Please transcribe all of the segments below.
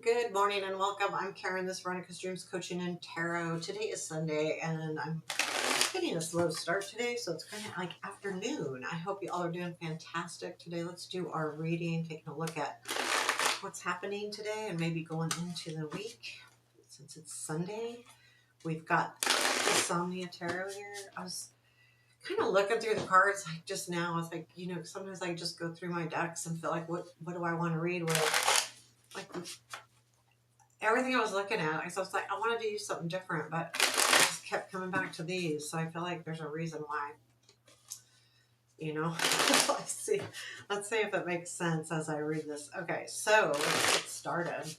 Good morning and welcome. I'm Karen, this Veronica's Dreams Coaching and Tarot. Today is Sunday and I'm getting a slow start today, so it's kind of like afternoon. I hope you all are doing fantastic today. Let's do our reading, taking a look at what's happening today and maybe going into the week. Since it's Sunday, we've got the Somnia Tarot here. I was kind of looking through the cards like just now. I was like, sometimes I just go through my decks and feel like, what do I want to read? Like everything I was looking at, I was like, I wanted to use something different, but I just kept coming back to these. So I feel like there's a reason why, let's see. Let's see if it makes sense as I read this. Okay, so let's get started.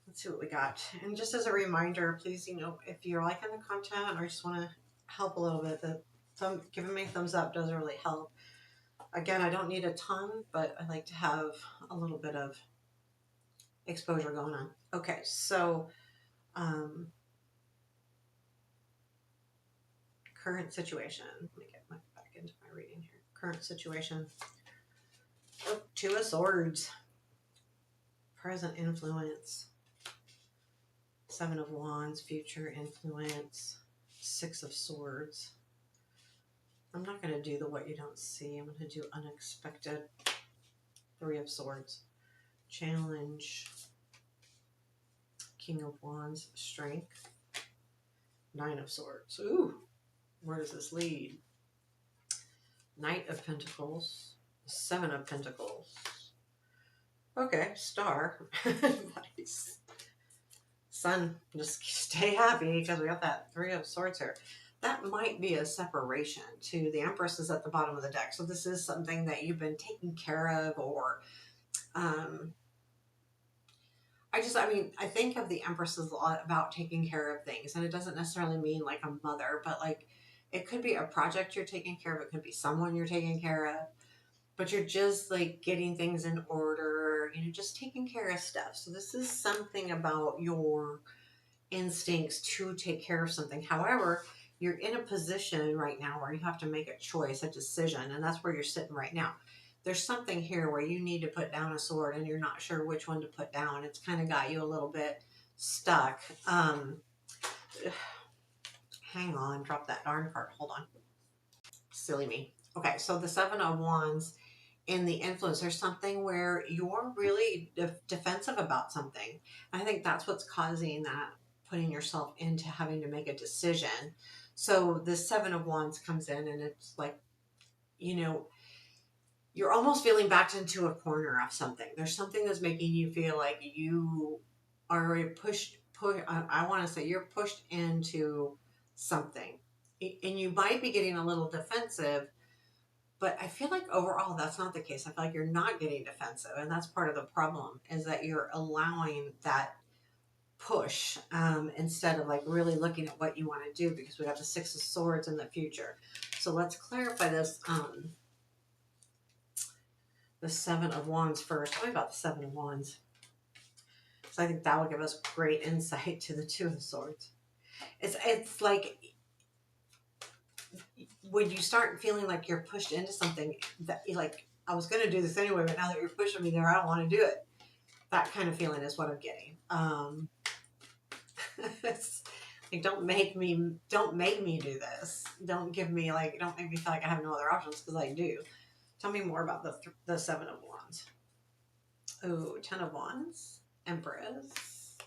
Let's see what we got. And just as a reminder, please, if you're liking the content or just want to help a little bit, giving me a thumbs up does really help. Again, I don't need a ton, but I like to have a little bit of exposure going on. Okay, so current situation. Let me get back into my reading here. Current situation. Oh, Two of Swords. Present influence. Seven of Wands. Future influence. Six of Swords. I'm not going to do the what you don't see. I'm going to do unexpected. Three of Swords. Challenge. King of Wands. Strength. Nine of Swords. Ooh, where does this lead? Knight of Pentacles. Seven of Pentacles. Okay, Star. Nice. Sun, just stay happy because we got that Three of Swords here. That might be a separation to the Empress is at the bottom of the deck. So this is something that you've been taking care of or I think of the Empress as a lot about taking care of things. And it doesn't necessarily mean like a mother, but like it could be a project you're taking care of. It could be someone you're taking care of. But you're just like getting things in order, just taking care of stuff. So this is something about your instincts to take care of something. However, you're in a position right now where you have to make a choice, a decision, and that's where you're sitting right now. There's something here where you need to put down a sword and you're not sure which one to put down. It's kind of got you a little bit stuck. Hang on, drop that darn card. Hold on. Silly me. Okay, so the Seven of Wands in the influence, there's something where you're really defensive about something. I think that's what's causing that, putting yourself into having to make a decision. So the Seven of Wands comes in and it's like, you're almost feeling backed into a corner of something. There's something that's making you feel like you are pushed. I want to say you're pushed into something, and you might be getting a little defensive. But I feel like overall that's not the case. I feel like you're not getting defensive, and that's part of the problem is that you're allowing that push instead of like really looking at what you want to do because we have the Six of Swords in the future. So let's clarify this. The Seven of Wands first. Tell me about the Seven of Wands. So I think that will give us great insight to the Two of Swords. It's like when you start feeling like you're pushed into something that you like, I was going to do this anyway, but now that you're pushing me there, I don't want to do it. That kind of feeling is what I'm getting. It's like, don't make me do this. Don't make me feel like I have no other options because I do. Tell me more about the Seven of Wands. Oh, Ten of Wands, Empress,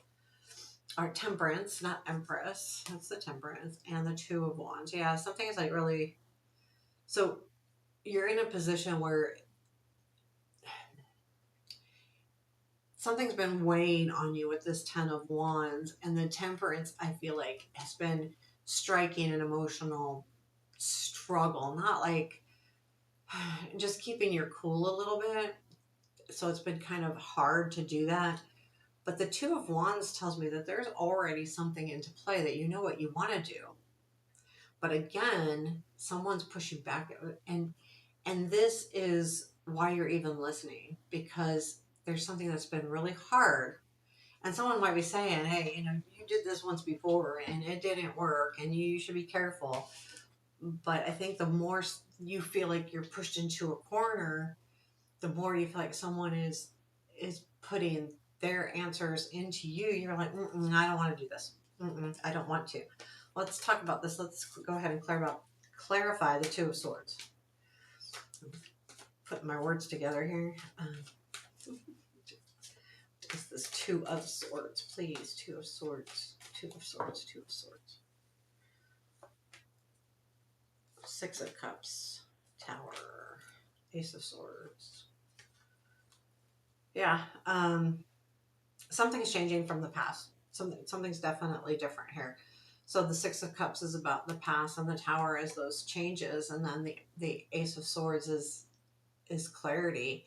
or Temperance, not Empress. That's the Temperance, and the Two of Wands. Yeah, something is like really. So you're in a position where something's been weighing on you with this Ten of Wands, and the Temperance, I feel like, has been striking an emotional struggle, not like just keeping your cool a little bit. So it's been kind of hard to do that. But the Two of Wands tells me that there's already something into play that you know what you want to do. But again, someone's pushing back, and this is why you're even listening, because there's something that's been really hard. And someone might be saying, hey, you did this once before and it didn't work and you should be careful. But I think the more you feel like you're pushed into a corner, the more you feel like someone is putting their answers into you, you're like, I don't want to do this. I don't want to. Let's talk about this. Let's go ahead and clarify the Two of Swords. Putting my words together here. Is this Two of Swords, please? Two of Swords, Two of Swords, Two of Swords. Six of Cups, Tower, Ace of Swords. Yeah, something's changing from the past. Something's definitely different here. So the Six of Cups is about the past, and the Tower is those changes, and then the Ace of Swords is clarity.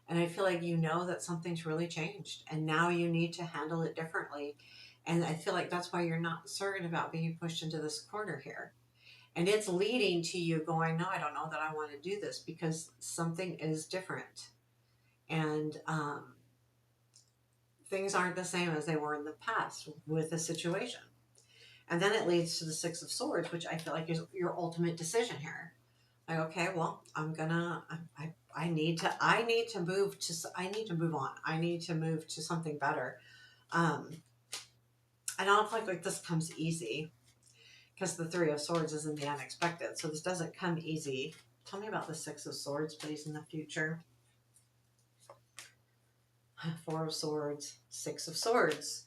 And I feel like you know that something's really changed, and now you need to handle it differently. And I feel like that's why you're not certain about being pushed into this corner here. And it's leading to you going, no, I don't know that I want to do this because something is different. And things aren't the same as they were in the past with the situation. And then it leads to the Six of Swords, which I feel like is your ultimate decision here. Like, okay, well, I need to move on. I need to move to something better. I don't feel like this comes easy because the Three of Swords is in the unexpected. So this doesn't come easy. Tell me about the Six of Swords, please, in the future. Four of Swords, Six of Swords,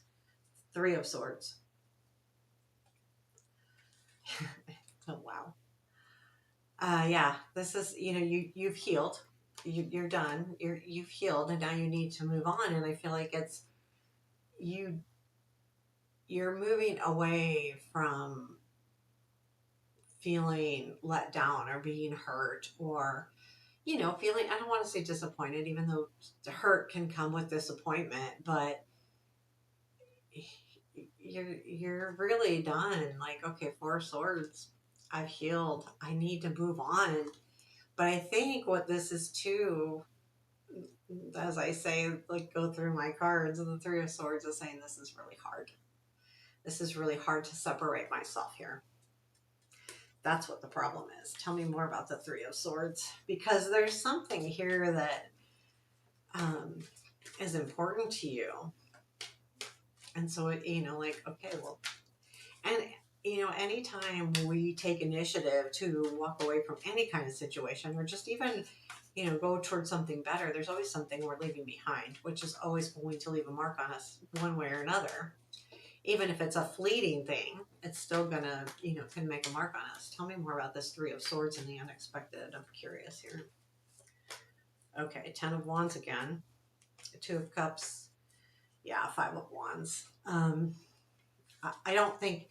Three of Swords. Oh, wow. Yeah, this is, you've healed. You're done. You've healed, and now you need to move on. And I feel like it's you're moving away from feeling let down or being hurt or feeling, I don't want to say disappointed, even though the hurt can come with disappointment, but you're really done. Like, okay, Four of Swords, I've healed. I need to move on. But I think what this is too, as I say, like go through my cards, and the Three of Swords is saying this is really hard. This is really hard to separate myself here. That's what the problem is. Tell me more about the Three of Swords, because there's something here that is important to you. And so, like, okay, well, and, anytime we take initiative to walk away from any kind of situation or just even, go towards something better, there's always something we're leaving behind, which is always going to leave a mark on us one way or another. Even if it's a fleeting thing, it's still gonna, can make a mark on us. Tell me more about this Three of Swords and the unexpected. I'm curious here. Okay, Ten of Wands again. Two of Cups. Yeah, Five of Wands. I don't think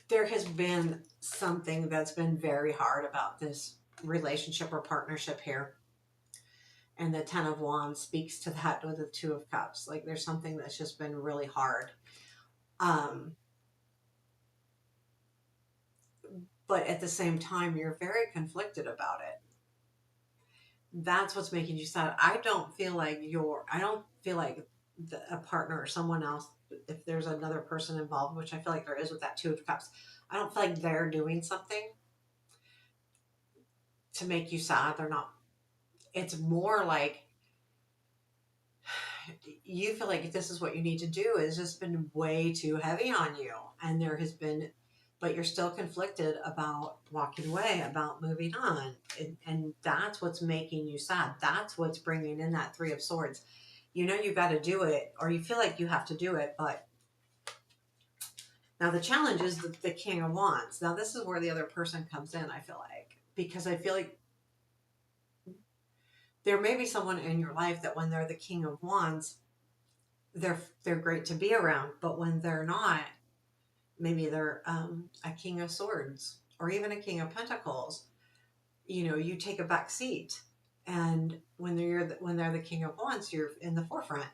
there has been something that's been very hard about this relationship or partnership here. And the Ten of Wands speaks to that with the Two of Cups. Like there's something that's just been really hard. But at the same time, you're very conflicted about it. That's what's making you sad. I don't feel like a partner or someone else, if there's another person involved, which I feel like there is with that Two of Cups, I don't feel like they're doing something to make you sad. They're not. It's more like you feel like this is what you need to do. It's just been way too heavy on you. And there has been, but you're still conflicted about walking away, about moving on. And that's what's making you sad. That's what's bringing in that Three of Swords. You got to do it, or you feel like you have to do it. But now the challenge is the King of Wands. Now this is where the other person comes in, I feel like, because I feel like there may be someone in your life that when they're the King of Wands, they're great to be around, but when they're not, maybe they're a King of Swords or even a King of Pentacles. You take a back seat, and when they're the King of Wands, you're in the forefront,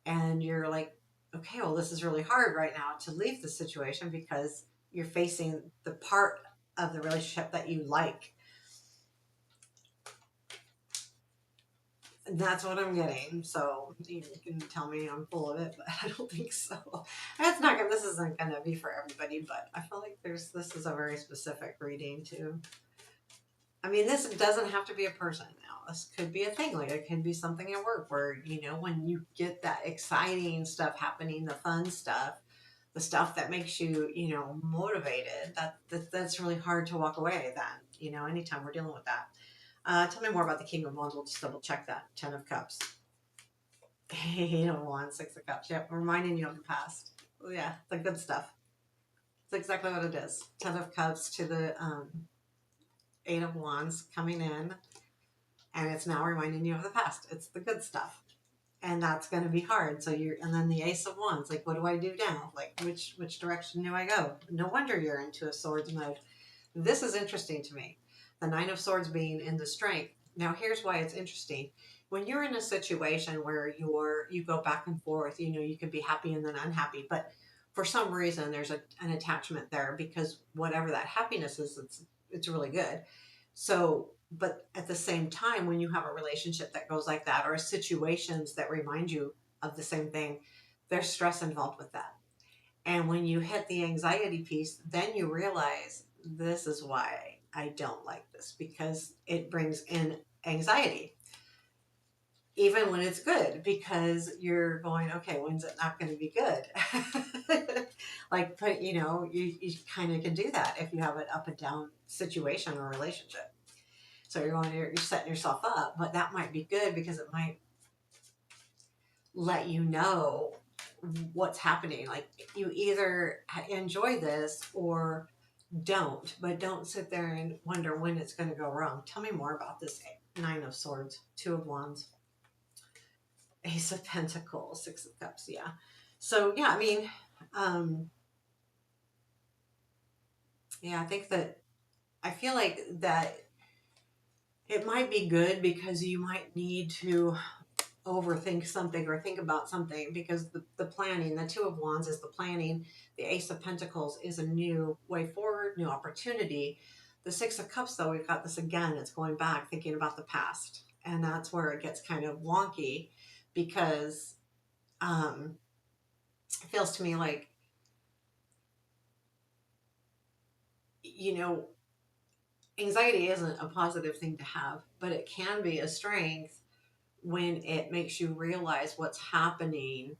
and you're like, okay, well, this is really hard right now to leave the situation because you're facing the part of the relationship that you like. That's what I'm getting. So you can tell me I'm full of it, but I don't think so. This isn't gonna be for everybody, but I feel like this is a very specific reading too. I mean, this doesn't have to be a person now. This could be a thing. Like it could be something at work where, when you get that exciting stuff happening, the fun stuff, the stuff that makes you, motivated, that's really hard to walk away then, anytime we're dealing with that. Tell me more about the King of Wands. We'll just double check that. 10 of Cups. Eight of Wands, 6 of Cups. Yep, reminding you of the past. Yeah, the good stuff. It's exactly what it is. 10 of Cups to the 8 of Wands coming in, and it's now reminding you of the past. It's the good stuff, and that's going to be hard. So and then the Ace of Wands. Like, what do I do now? Like, which direction do I go? No wonder you're into a swords mode. This is interesting to me. The Nine of Swords being in the strength. Now, here's why it's interesting. When you're in a situation where you go back and forth, you can be happy and then unhappy, but for some reason there's an attachment there because whatever that happiness is, it's really good. So, but at the same time, when you have a relationship that goes like that, or situations that remind you of the same thing, there's stress involved with that. And when you hit the anxiety piece, then you realize this is why I don't like this, because it brings in anxiety, even when it's good, because you're going, okay, when's it not going to be good? Like, but you kind of can do that if you have an up and down situation or relationship. So you're setting yourself up, but that might be good because it might let you know what's happening. Like, you either enjoy this or don't, but don't sit there and wonder when it's going to go wrong. Tell me more about this Nine of Swords, Two of Wands, Ace of Pentacles, Six of Cups. Yeah. So yeah, I mean, yeah, I feel like that it might be good because you might need to overthink something or think about something, because the planning, the Two of Wands is the planning, the Ace of Pentacles is a new way forward, new opportunity. The Six of Cups, though, we've got this again, it's going back, thinking about the past, and that's where it gets kind of wonky, because it feels to me like, you know anxiety isn't a positive thing to have, but it can be a strength when it makes you realize what's happening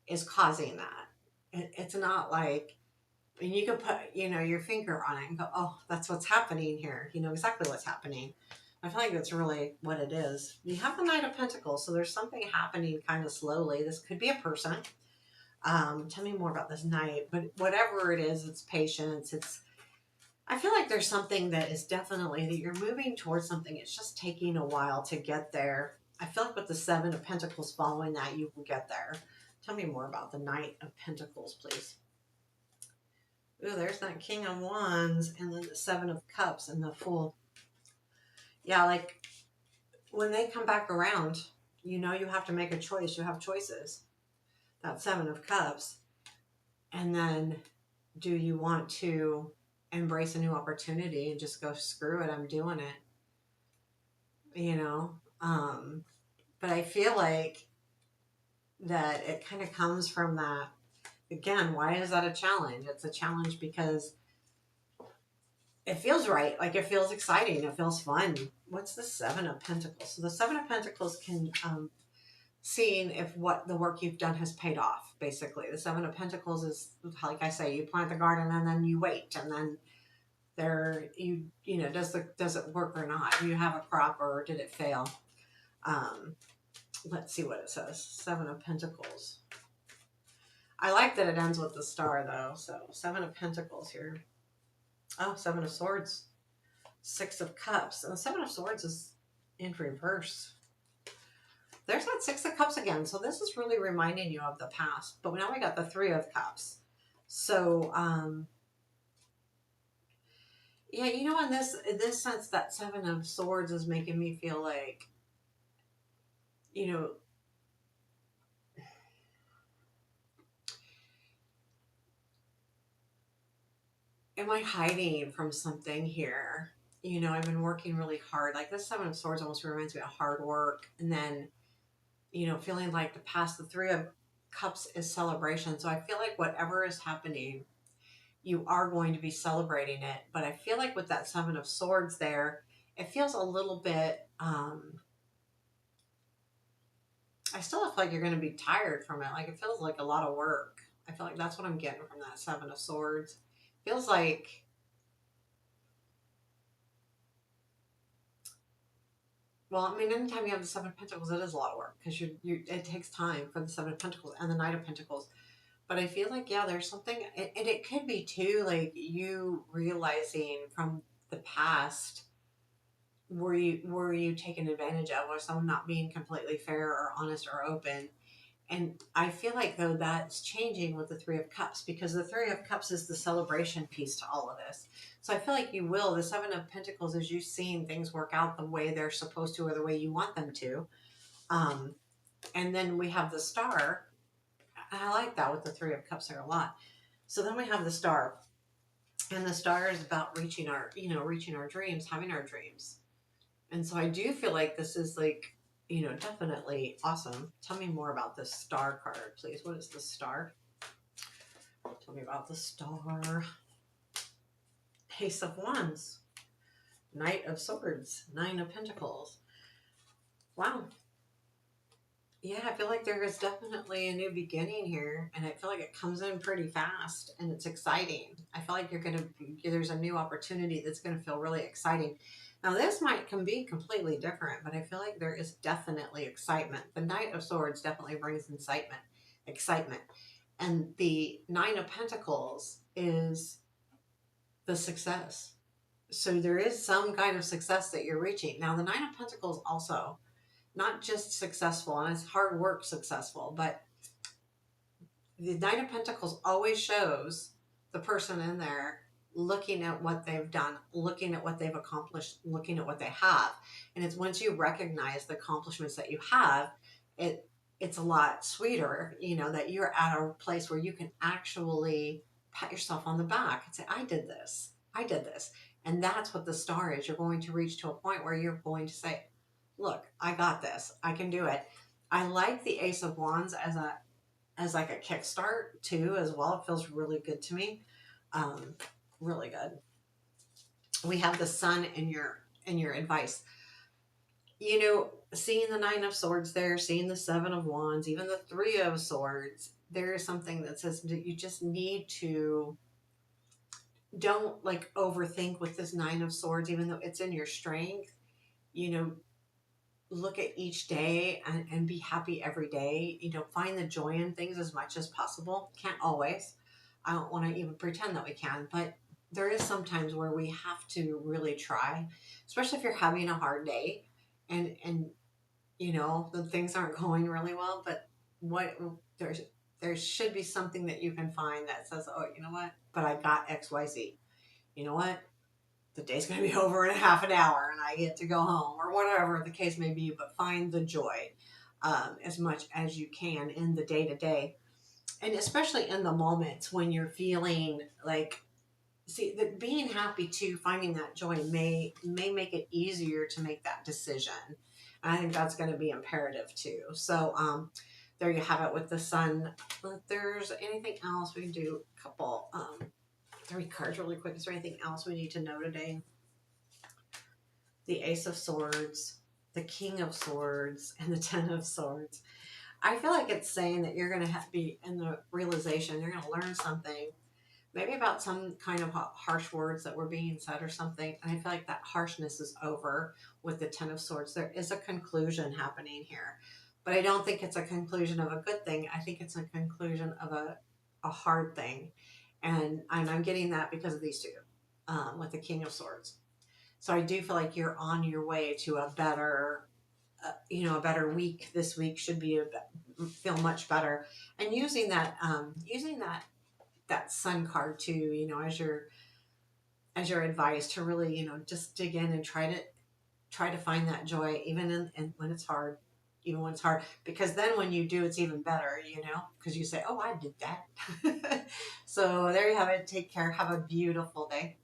is causing that. It's not like, I mean, you can put, your finger on it and go, oh, that's what's happening here. You know exactly what's happening. I feel like that's really what it is. You have the Knight of Pentacles, so there's something happening kind of slowly. This could be a person. Tell me more about this Knight, but whatever it is, it's patience. I feel like there's something that is definitely that you're moving towards something. It's just taking a while to get there. I feel like with the Seven of Pentacles following that, you will get there. Tell me more about the Knight of Pentacles, please. Ooh, there's that King of Wands, and then the Seven of Cups and the Fool. Yeah, like when they come back around, you have to make a choice. You have choices. That Seven of Cups. And then do you want to embrace a new opportunity and just go, screw it, I'm doing it? But I feel like that it kind of comes from that. Again, why is that a challenge? It's a challenge because it feels right. Like, it feels exciting. It feels fun. What's the Seven of Pentacles? So the Seven of Pentacles can seeing if what the work you've done has paid off. Basically, the Seven of Pentacles is, like I say, you plant the garden and then you wait, and then does it work or not? Do you have a crop or did it fail? Let's see what it says. Seven of Pentacles. I like that it ends with the star, though. So Seven of Pentacles here. Oh, Seven of Swords. Six of Cups. And the Seven of Swords is in reverse. There's that Six of Cups again. So this is really reminding you of the past. But now we got the Three of Cups. So, yeah, in this sense, that Seven of Swords is making me feel like, am I hiding from something here? I've been working really hard. Like, this Seven of Swords almost reminds me of hard work. And then, feeling like the past, the Three of Cups is celebration. So I feel like whatever is happening, you are going to be celebrating it. But I feel like with that Seven of Swords there, it feels a little bit Um, I still feel like you're going to be tired from it. Like it feels like a lot of work. I feel like that's what I'm getting from that Seven of Swords. Feels like, well, I mean, anytime you have the Seven of Pentacles, it is a lot of work because it takes time for the Seven of Pentacles and the Knight of Pentacles. But I feel like, yeah, there's something, and it could be too, like you realizing from the past, were you taken advantage of, or someone not being completely fair or honest or open. And I feel like, though, that's changing with the Three of Cups, because the Three of Cups is the celebration piece to all of this. So I feel like you will. The Seven of Pentacles is you seeing things work out the way they're supposed to or the way you want them to. Um, and then we have the Star. I like that with the Three of Cups there a lot. So then we have the Star. And the Star is about reaching our dreams, having our dreams. And so I do feel like this is like, definitely awesome. Tell me more about this Star card, please. What is the Star? Tell me about the Star. Ace of Wands. Knight of Swords. Nine of Pentacles. Wow. Yeah, I feel like there is definitely a new beginning here, and I feel like it comes in pretty fast, and it's exciting. I feel like there's a new opportunity that's gonna feel really exciting. Now, this can be completely different, but I feel like there is definitely excitement. The Knight of Swords definitely brings excitement, and the Nine of Pentacles is the success. So there is some kind of success that you're reaching. Now, the Nine of Pentacles also not just successful, and it's hard work successful, but the Knight of Pentacles always shows the person in there looking at what they've done, looking at what they've accomplished, looking at what they have. And it's once you recognize the accomplishments that you have, it's a lot sweeter, that you're at a place where you can actually pat yourself on the back and say, I did this. I did this. And that's what the Star is. You're going to reach to a point where you're going to say, look, I got this. I can do it. I like the Ace of Wands as like a kickstart too as well. It feels really good to me. Really good. We have the Sun in your advice. Seeing the Nine of Swords there, seeing the Seven of Wands, even the Three of Swords, there is something that says that you just need to don't like overthink with this Nine of Swords, even though it's in your strength. You know, look at each day and be happy every day. Find the joy in things as much as possible. Can't always. I don't want to even pretend that we can, but there is sometimes where we have to really try, especially if you're having a hard day and the things aren't going really well. But what there should be something that you can find that says, oh, you know what? But I got XYZ. You know what? The day's going to be over in a half an hour and I get to go home, or whatever the case may be, but find the joy as much as you can in the day to day. And especially in the moments when you're feeling like, see, that being happy too, finding that joy may make it easier to make that decision. And I think that's going to be imperative too. So, there you have it with the Sun. If there's anything else, we can do a couple, 3 cards really quick. Is there anything else we need to know today? The Ace of Swords, the King of Swords, and the Ten of Swords. I feel like it's saying that you're going to have to be in the realization, you're going to learn something, maybe about some kind of harsh words that were being said or something. And I feel like that harshness is over with the Ten of Swords. There is a conclusion happening here. But I don't think it's a conclusion of a good thing. I think it's a conclusion of a hard thing. And I'm getting that because of these two, with the King of Swords. So I do feel like you're on your way to a better, a better week. This week should be feel much better. And using that Sun card too, as your advice to really, just dig in and try to find that joy, even in when it's hard, even when it's hard, because then when you do, it's even better, because you say, oh, I did that. So there you have it. Take care. Have a beautiful day.